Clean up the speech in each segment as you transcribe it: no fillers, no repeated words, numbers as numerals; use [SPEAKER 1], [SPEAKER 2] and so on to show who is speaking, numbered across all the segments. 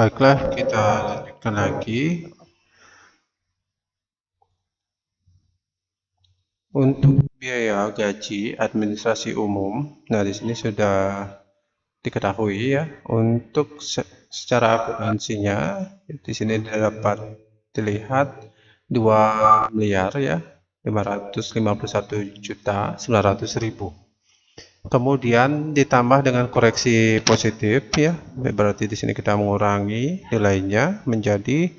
[SPEAKER 1] Baiklah, kita lanjutkan lagi. Untuk biaya gaji administrasi umum, nah di sini sudah diketahui ya. Untuk secara akuntansinya, di sini dapat dilihat 2 miliar ya, 551.900.000. Kemudian ditambah dengan koreksi positif ya, berarti di sini kita mengurangi nilainya menjadi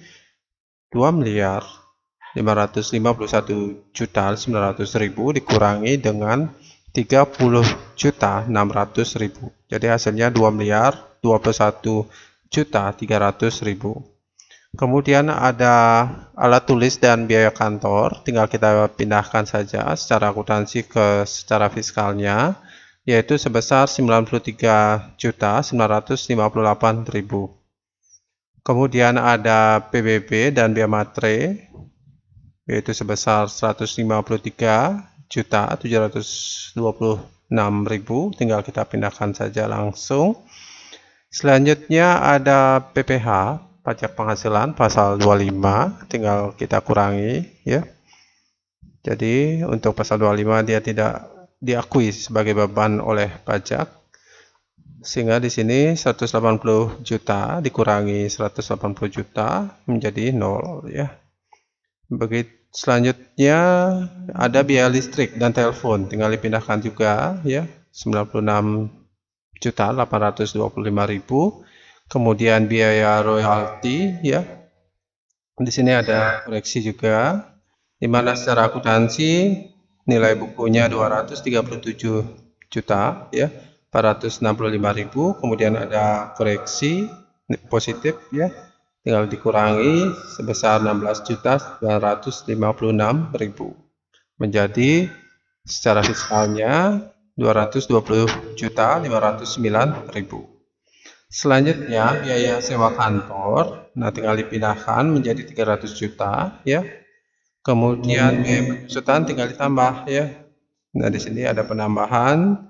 [SPEAKER 1] 2.551.900.000 dikurangi dengan 30.600.000. Jadi hasilnya 2.021.300.000. Kemudian ada alat tulis dan biaya kantor, tinggal kita pindahkan saja secara akuntansi ke secara fiskalnya, yaitu sebesar 93.958.000. Kemudian ada PBB dan biaya materai, yaitu sebesar 153.726.000, tinggal kita pindahkan saja langsung. Selanjutnya ada PPh, pajak penghasilan pasal 25, tinggal kita kurangi ya. Jadi untuk pasal 25 dia tidak diakui sebagai beban oleh pajak, sehingga di sini 180 juta dikurangi 180 juta menjadi 0 ya. Begitu selanjutnya ada biaya listrik dan telepon, tinggal dipindahkan juga ya, 96.825.000. Kemudian biaya royalti ya. Di sini ada koreksi juga, di mana secara akuntansi nilai bukunya 237 juta ya, 465.000. Kemudian ada koreksi positif ya, tinggal dikurangi sebesar 16.956.000 menjadi secara fiskalnya 220.509.000. Selanjutnya biaya sewa kantor, nah tinggal dipindahkan menjadi 300 juta ya. Kemudian biaya penyusutan tinggal ditambah ya. Nah di sini ada penambahan,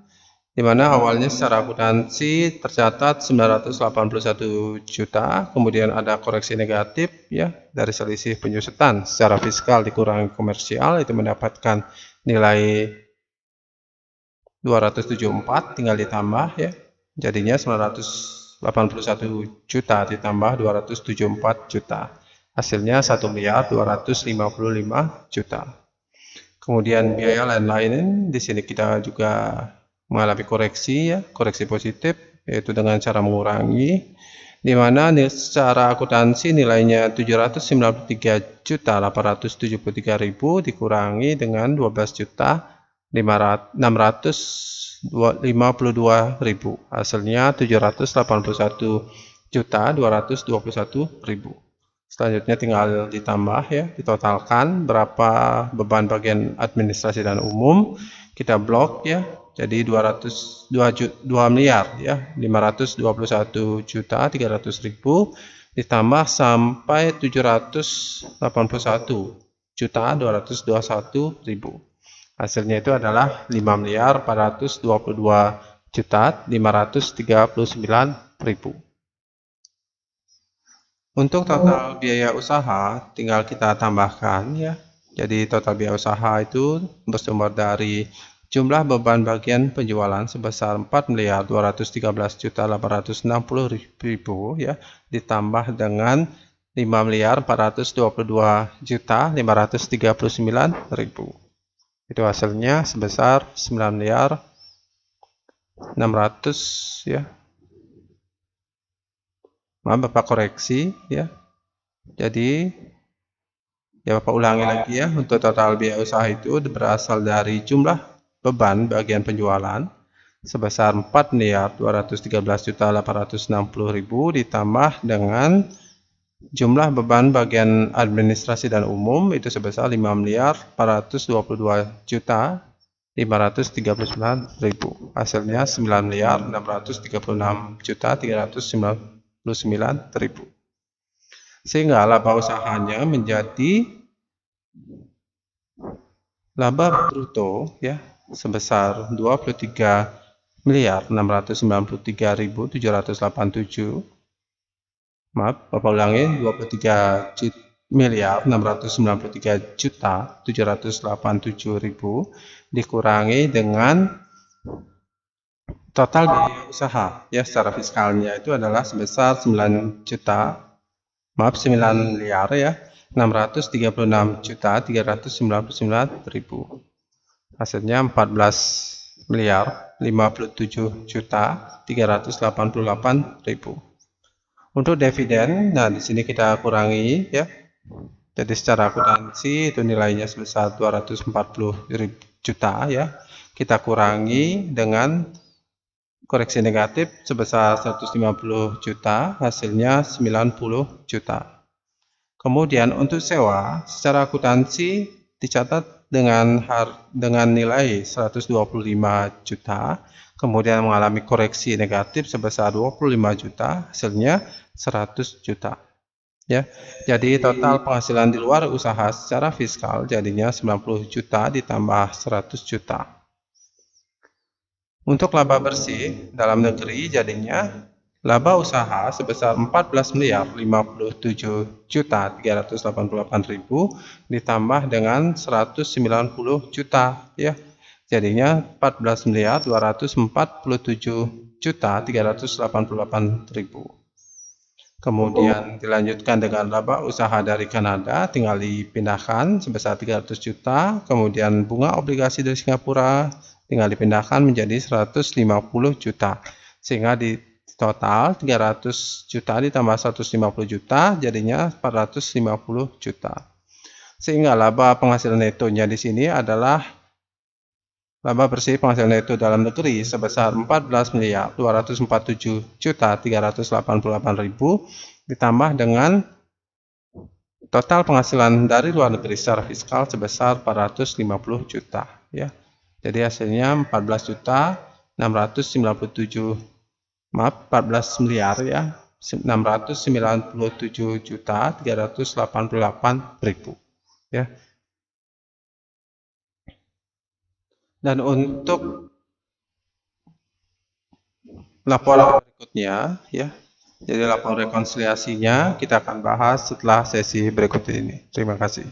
[SPEAKER 1] di mana awalnya secara akuntansi tercatat 981 juta, kemudian ada koreksi negatif ya dari selisih penyusutan secara fiskal dikurangi komersial, itu mendapatkan nilai 274, tinggal ditambah ya, jadinya 981 juta ditambah 274 juta, hasilnya 1.255 juta. Kemudian biaya lain-lain, di sini kita juga mengalami koreksi ya, koreksi positif, yaitu dengan cara mengurangi, di mana secara akuntansi nilainya 793.873.000 dikurangi dengan 12.652.000, hasilnya 781.221.000. Selanjutnya tinggal ditambah ya, ditotalkan berapa beban bagian administrasi dan umum, kita blok ya, jadi 2 miliar ya, 521.300.000 ditambah sampai 781.221.000. Hasilnya itu adalah 5.422.539.000. Untuk total biaya usaha tinggal kita tambahkan ya. Jadi total biaya usaha itu bersumber dari jumlah beban bagian penjualan sebesar 4.213.860.000 ya, ditambah dengan 5.422.539.000. Itu hasilnya sebesar 9.600 ya. Maaf Bapak koreksi ya. Jadi ya Bapak ulangi lagi ya, untuk total biaya usaha itu berasal dari jumlah beban bagian penjualan sebesar 4.213.860.000 ditambah dengan jumlah beban bagian administrasi dan umum itu sebesar 5.422.539.000. Hasilnya 9.636.399.000. Sehingga laba usahanya menjadi laba bruto ya sebesar 23.693.787 Maaf, Bapak ulangi, 23.693.787.000 dikurangi dengan total biaya usaha ya secara fiskalnya itu adalah sebesar 9 miliar ya 636.399.000. Hasilnya 14 miliar 57.388.000. Untuk dividen, nah di sini kita kurangi ya. Jadi secara akuntansi itu nilainya sebesar 240 juta ya. Kita kurangi dengan koreksi negatif sebesar 150 juta, hasilnya 90 juta. Kemudian untuk sewa, secara akuntansi dicatat dengan nilai 125 juta, kemudian mengalami koreksi negatif sebesar 25 juta, hasilnya 100 juta. Ya, jadi total penghasilan di luar usaha secara fiskal jadinya 90 juta ditambah 100 juta. Untuk laba bersih dalam negeri jadinya laba usaha sebesar 14.057.388.000 ditambah dengan 190 juta ya. Jadinya 14.247.388.000. Kemudian dilanjutkan dengan laba usaha dari Kanada, tinggal dipindahkan sebesar 300 juta, kemudian bunga obligasi dari Singapura tinggal dipindahkan menjadi 150 juta. Sehingga di total 300 juta ditambah 150 juta jadinya 450 juta. Sehingga laba penghasilan netonya di sini adalah laba bersih penghasilan neto dalam negeri sebesar 14.247.388.000 ditambah dengan total penghasilan dari luar negeri secara fiskal sebesar 450 juta ya. Jadi hasilnya 14 miliar ya 697.388.000 ya. Dan untuk laporan berikutnya ya. Jadi laporan rekonsiliasinya kita akan bahas setelah sesi berikut ini. Terima kasih.